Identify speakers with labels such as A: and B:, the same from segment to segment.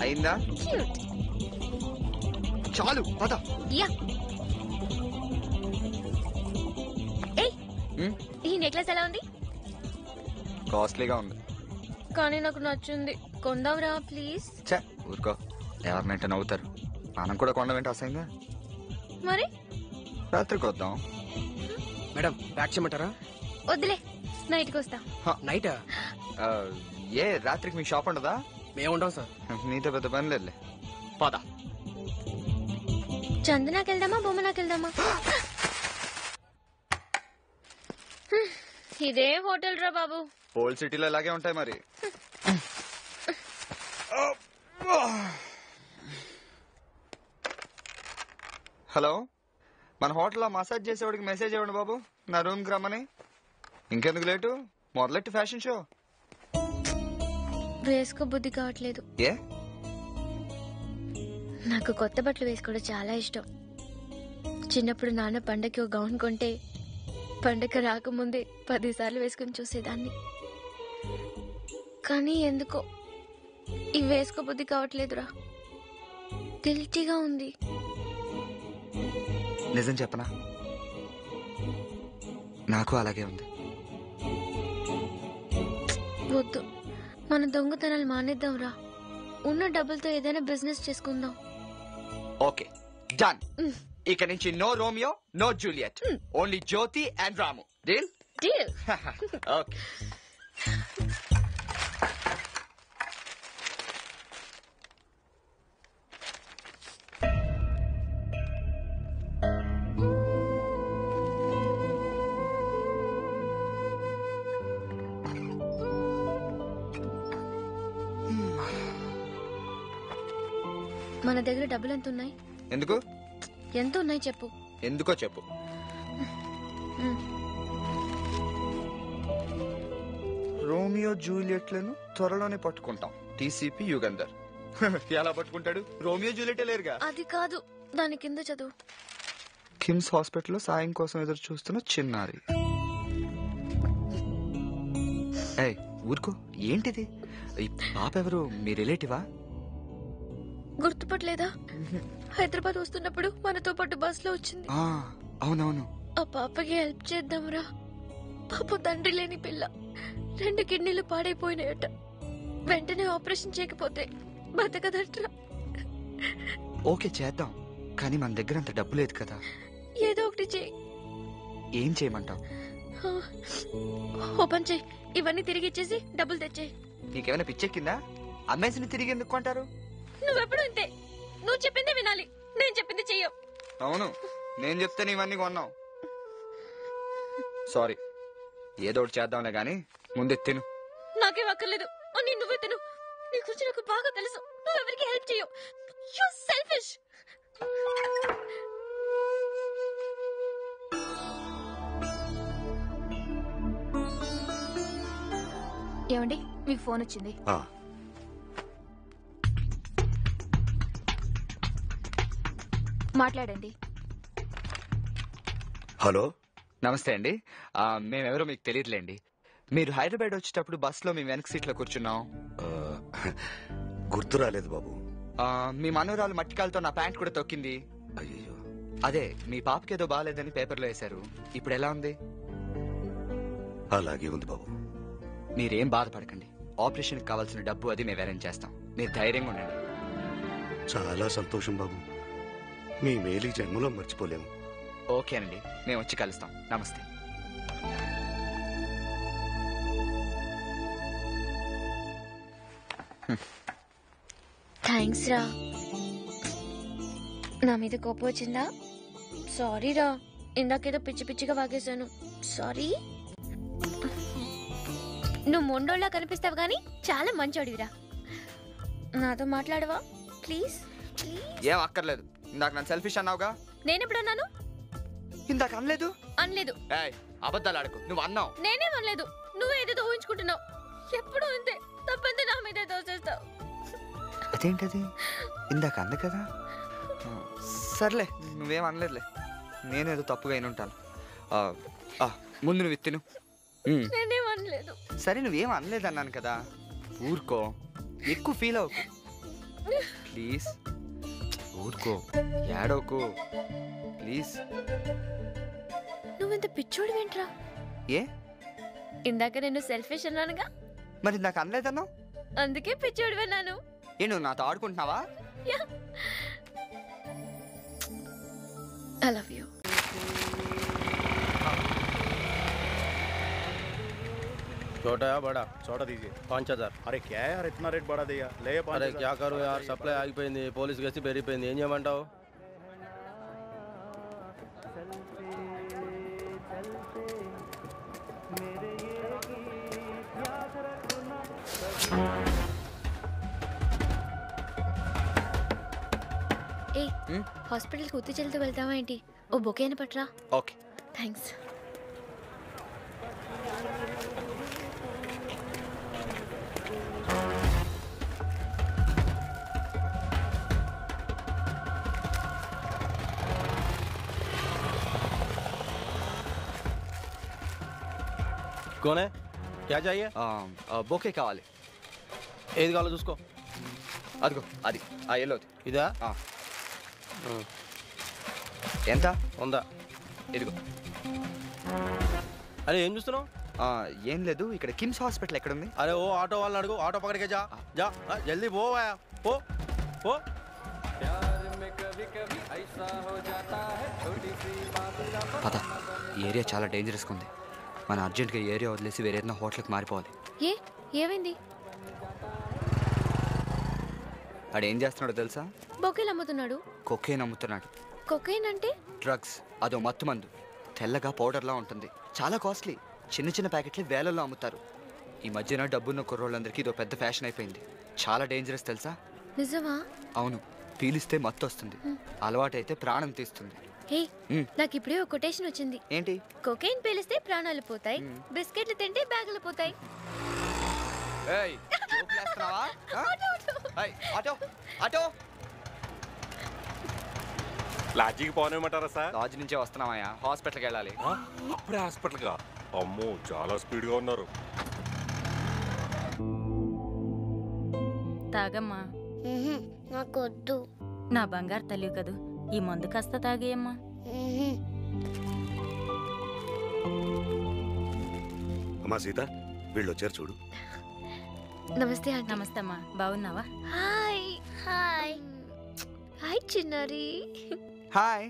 A: అయిందా? చాలు పద.
B: ఈ నెక్లెస్ ఎలా ఉంది?
A: కాస్ట్లీగా ఉంది
B: కానీ నాకు నచ్చింది. కొందాంరా ప్లీజ్.
A: ఊరుకో, ఎవరినంటే నవ్వుతారు. మనం కూడా కొండ అసహ్యంగా.
B: మరి
A: రాత్రికి వద్దాం.
C: మేడం ప్యాక్ చేయమంటారా?
B: వద్దులే, నైట్కి వస్తా.
C: నైటా?
A: ఏ రాత్రికి మీ షాప్ ఉండదా?
C: మేముంటాం సార్.
A: నీతో పెద్ద పని లేదులే, పద.
B: చందనాకి వెళ్దామా, బొమ్మనాకి వెళ్దామా? ఇదే హోటల్ రా బాబు.
A: ఓల్డ్ సిటీలో ఇలాగే ఉంటాయి మరి. హలో, మన హోటల్లో మసాజ్ చేసేవాడికి మెసేజ్ ఇవ్వండి బాబు, నా రూమ్కి రమ్మని. ఇంకెందుకు లేటు, మొదలెట్టి ఫ్యాషన్ షో.
B: వేసుకో బుద్ధి కావట్లేదు.
A: ఏ?
B: నాకు కొత్త బట్టలు వేసుకోవడం చాలా ఇష్టం. చిన్నప్పుడు నాన్న పండగకి ఒక గౌన్ కొంటే పండగ రాకముందే 10 సార్లు వేసుకుని చూసేదాన్ని. కానీ ఎందుకో ఇవి వేసుకో బుద్ధి కావట్లేదురా. గిల్టీగా ఉంది.
A: నిజం చెప్పనా, నాకు అలాగే ఉంది.
B: వద్దు, మన దొంగతనాలు మానేద్దాం రా. ఉన్న డబ్బులతో ఏదైనా బిజినెస్ చేసుకుందాం.
A: Okay done. ఇక నుంచి no Romeo, no Juliet, only Jyoti and Ramu. Deal?
B: Deal.
A: Okay.
B: మన దగ్గర డబ్బులు ఎంత ఉన్నాయి?
A: ఎందుకు?
B: ఎంత ఉన్నాయి చెప్పు.
A: ఎందుకో చెప్పు. రోమియో జూలియట్లను త్వరలోనే పట్టుకుంటాం. టీసీపీ యుగంధర్. ఎలా పట్టుకుంటాడు? రోమియో జూలియటే లేరుగా.
B: అది కాదు, దాని కింద చదువు.
A: కిమ్స్ హాస్పిటల్లో సాయం కోసం ఎదురు చూస్తున్న చిన్నారి. ఏయ్ ఊరుకో, ఏంటిది? ఈ పాప ఎవరు? మీ రిలేటివా?
B: గుర్తుపట్టలేదా? హైదరాబాద్ వస్తున్నప్పుడు మనతో పాటు బస్ లో వచ్చింది.
A: అవునవును.
B: ఆ పాపకి హెల్ప్ చేద్దాంరా. పాప తండ్రి లేని పిల్ల, 2 కిడ్నీలు పాడైపోయినాయట. వెంటనే ఆపరేషన్ చేయకపోతే బతకదట్రా.
A: ఓకే చేద్దాం, కానీ మన దగ్గర అంత డబ్బు లేదు కదా.
B: ఏదో ఒకటి చెయ్యి.
A: ఏం చేయమంటావు?
B: ఓపెన్ చెయ్యి, ఇవన్నీ తిరిగి ఇచ్చేసి డబ్బులు తెచ్చేయి.
A: నీకేమైనా పిచ్చెక్కిందా? అమ్మేసిని తిరిగి ఎందుకు కొంటారు?
B: నువ్వెప్పుడు ఇంతే, నువ్వు చెప్పింది వినాలి, నేను చెప్పింది చెయ్యవు.
A: అవును, నేను చెప్తే ఇవన్నీ కొన్నావు. సారీ, ఏదో ఒకటి చేద్దాంలే గాని ముందే తిను.
B: నాకేం అక్కర్లేదు, అన్నీ నువ్వే తిను. నీ గురించి నాకు బాగా తెలుసు. నువ్వెవరికి హెల్ప్ చేయవు. You selfish. ఏమండి, మీకు ఫోన్ వచ్చింది. మాట్లాడండి.
D: హలో,
A: నమస్తే అండి. మేమెవరో మీకు తెలియదులేండి. మీరు హైదరాబాద్ వచ్చేటప్పుడు బస్ లో మేము వెనక సీట్ లో కూర్చున్నాం.
D: గుర్తు రాలేదు బాబు.
A: మీ మనవరాలు మట్టికాలతో నా ప్యాంట్ కూడా తొక్కింది.
D: అయ్యో,
A: అదే మీ పాపకేదో బాగాలేదని పేపర్లో వేశారు. ఇప్పుడు ఎలా ఉంది?
D: అలాగే ఉంది బాబు.
A: మీరేం బాధపడకండి. ఆపరేషన్ కావాల్సిన డబ్బు అది మేము అరేంజ్ చేస్తాం. మీరు ధైర్యంగా ఉండండి.
D: చాలా సంతోషం బాబు. మీ మేలు ఈ జన్మలో మర్చిపోలేము.
A: ఓకేనండి, మేము వచ్చి కలుస్తాం. నమస్తే.
B: థ్యాంక్స్ రా. నా మీద కోపం వచ్చిందా? సారీ రా, ఇందాకేదో పిచ్చి పిచ్చిగా వాగేశాను. సారీ. నువ్వు మొండోళ్ళ కనిపిస్తావు గానీ చాలా మంచోడివిరా. నాతో మాట్లాడవా ప్లీజ్?
A: ఏం అక్కర్లేదు. ఇందాక నన్ను సెల్ఫిష్ అన్నావుగా.
B: నేనెప్పుడన్నాను?
A: ఇందాక అనలేదు.
B: అనలేదు.
A: అబద్ధాలు ఆడకు. నువ్వు అన్నావు.
B: నేనేం అనలేదు. నువ్వే ఏదో ఊహించుకుంటున్నావు. ఎప్పుడు ఇంతే, తప్పంతే నా మీదే దోచేస్తావు.
A: అదేంటది? ఇందాక అంది కదా. సర్లే, నువ్వేం అనలేదులే. నేనేదో తప్పుగా అయిన ఉంటాను. ముందు నువ్వు తిను.
B: నేనేం అనలేదు.
A: సరే, నువ్వేం అనలేదు అన్నాను కదా. ఊరుకో, ఎక్కువ ఫీల్ అవ్వకు. ప్లీజ్ ఊరుకో, ఏడోకు ప్లీజ్.
B: నువ్వెంత పిచ్చోడు ఏంట్రా?
A: ఏ
B: ఇందాక నేను సెల్ఫిష్ అన్నానుగా,
A: మరి నాకు అనలేదన్నావు?
B: అందుకే పిచ్చోడు విన్నాను.
A: ఏ నువ్వు నాతో ఆడుకుంటున్నావా?
B: I love you.
E: छोटा या बड़ा?
D: छोटा दीजिए।
E: 5000.
D: अरे क्या है यार, इतना रेट बढ़ा दिया, ले ये 5,000।
E: అరే క్యా కరు యార్, సప్లై ఆగిపోయింది, పోలీస్ కేసు పెరిగిపోయింది, ఏం చేయమంటావు?
B: ఏ హాస్పిటల్కి ఉత్తి చెల్లితో వెళ్తావా ఏంటి? ఓ బొకేని పట్రా.
A: Okay
B: thanks.
E: कौन है? क्या चाहिए?
A: బొకే కావాలి.
E: ఏది కావాలో చూసుకో.
A: అదిగో అది ఆ ఎల్లోది.
E: ఇదా?
A: ఎంత?
E: 100.
A: ఇదిగో.
E: అరే ఏం చూస్తున్నావు?
A: ఏం లేదు, ఇక్కడ కిమ్స్ హాస్పిటల్ ఎక్కడ ఉంది?
E: అరే ఓ ఆటో వాళ్ళని అడుగు, ఆటో పక్కడికే జా జా, జల్దీ పో భయ్యా, పో పో.
A: పద, ఈ ఏరియా చాలా డేంజరస్గా ఉంది. మన అర్జెంట్గా ఈ ఏరియా వదిలేసి వేరే ఏదైనా హోటల్కి మారిపోవాలి.
B: ఏమైంది?
A: వాడు ఏం చేస్తున్నాడో తెలుసా?
B: బొకేలు అమ్ముతున్నాడు.
A: కొకేన్ అమ్ముతున్నాడు.
B: కొకైన్ అంటే?
A: డ్రగ్స్, అదో మత్తు మందు. తెల్లగా పౌడర్లా ఉంటుంది, చాలా కాస్ట్లీ. చిన్న చిన్న ప్యాకెట్లు వేలల్లో అమ్ముతారు. ఈ మధ్యన డబ్బున్న కుర్రోళ్ళందరికీ ఇదో పెద్ద ఫ్యాషన్ అయిపోయింది. చాలా డేంజరస్ తెలుసా?
B: నిజమా?
A: అవును, పీలిస్తే మత్తు వస్తుంది, అలవాటైతే ప్రాణం తీస్తుంది.
B: హే, నాకు ఇప్పుడే ఒక కొటేషన్ వచ్చింది.
A: ఏంటి?
B: కొకైన్ పీలిస్తే ప్రాణాలు పోతాయి, బిస్కెట్లు తింటే బ్యాగులు పోతాయి.
A: ఏయ్, జోకులేస్తున్నావా? ఏయ్, ఆటో ఆటో.
F: లాడ్జికి పోనేమంటారా సార్?
A: లాడ్జ్ నుంచే వస్తున్నామయ్యా, హాస్పిటల్కి వెళ్ళాలి.
F: అప్పుడే హాస్పిటల్గా? అమ్మో, చాలా స్పీడ్గా ఉన్నారు.
G: తాగమ్మా.
B: నాకొద్దు.
G: నా బంగారు తల్లి కదూ, ఈ మందు కాస్త తాగేయమ్మా.
D: అమ్మా సీత, వీళ్ళు వచ్చారు చూడు.
B: నమస్తే ఆంటీ.
G: నమస్తే అమ్మా, బాగున్నావా?
B: హాయ్. హాయ్ హాయ్ చిన్నారి.
A: హాయ్.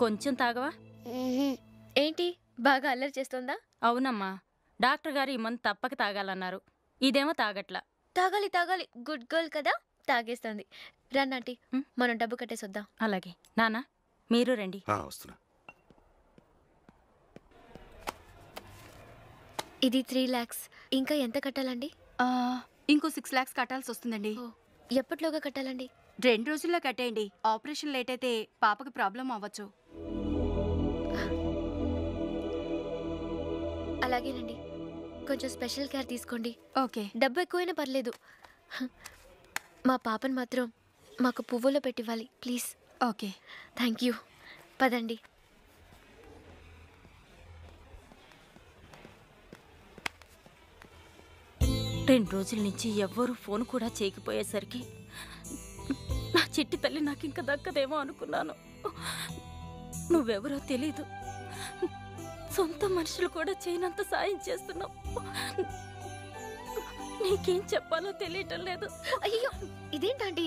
G: కొంచెం తాగవా?
B: ఏంటి బాగా అల్లరి చేస్తోందా?
G: అవునమ్మా, డాక్టర్ గారు ఈ మందు తప్పక తాగాలన్నారు, ఇదేమో తాగట్లా.
B: తాగాలి తాగాలి, గుడ్ గర్ల్ కదా, తాగేస్తుంది. రన్నాంటీ, మనం డబ్బు కట్టేసొద్దాం.
G: అలాగే నాన్న, మీరు రండి.
D: వస్తున్నా.
B: ఇది 3 lakhs. ఇంకా ఎంత కట్టాలండి?
H: ఇంకో 6 lakhs కట్టాల్సి వస్తుందండి.
B: ఎప్పటిలోగా కట్టాలండి?
H: 2 రోజుల్లో కట్టేయండి. ఆపరేషన్ లేట్ అయితే పాపకి ప్రాబ్లం అవ్వచ్చు.
B: అలాగేనండి, కొంచెం స్పెషల్ కేర్ తీసుకోండి.
H: ఓకే.
B: డబ్బు ఎక్కువైనా పర్లేదు, మా పాపను మాత్రం మాకు పువ్వులో పెట్టివ్వాలి ప్లీజ్.
H: ఓకే.
B: Thank you. పదండి.
G: రెండు రోజుల నుంచి ఎవ్వరూ ఫోన్ కూడా చేయకపోయేసరికి నా చిట్టి తల్లి నాకు ఇంకా దక్కదేమో అనుకున్నాను. నువ్వెవరో తెలీదు, సొంత మనుషులు కూడా చేయనంత సాయం చేస్తున్నావు. నీకేం చెప్పాలో తెలియటం లేదు.
B: అయ్యో, ఇదేంటండి?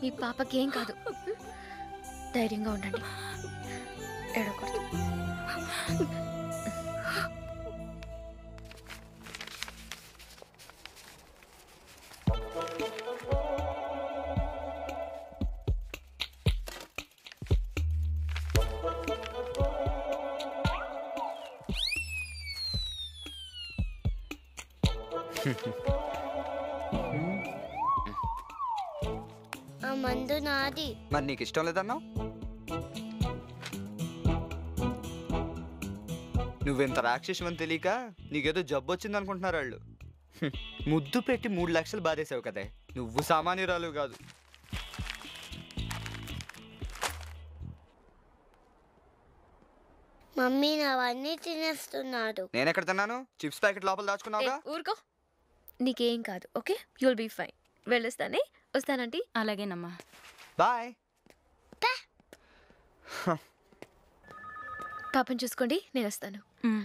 B: మీ పాపకేం కాదు, ధైర్యంగా ఉండండి, ఏడవకూడదు.
I: ఆ మందు నాది.
A: మరి నీకు ఇష్టం లేదన్నా? నువ్వెంత రాక్షసమని తెలియక నీకేదో జబ్బు వచ్చింది అనుకుంటున్నారు వాళ్ళు. ముద్దు పెట్టి 3 లక్షలు బాధేసావు కదే, నువ్వు సామాన్యురాలు కాదు.
I: మమ్మీ అవన్నీ తినేస్తున్నాడు.
A: నేనెక్కడ తిన్నాను? చిప్స్ ప్యాకెట్ లోపల దాచుకున్నావుగా.
B: ఊరుకో. నీకేం కాదు ఓకే యుల్ బీ ఫైన్ వెళ్ళొస్తానే వస్తానంటీ
G: అలాగేనమ్మా.
A: బాయ్.
B: పాపం చూసుకోండి నేను వస్తాను.
G: ఉమ్,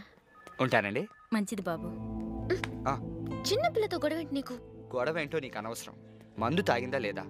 A: ఉంటానండి.
G: మంచిది బాబు.
B: చిన్న పిల్లతో గొడవ ఏంటి నీకు?
A: గొడవ ఏంటో నీకు అనవసరం. మందు తాగిందా లేదా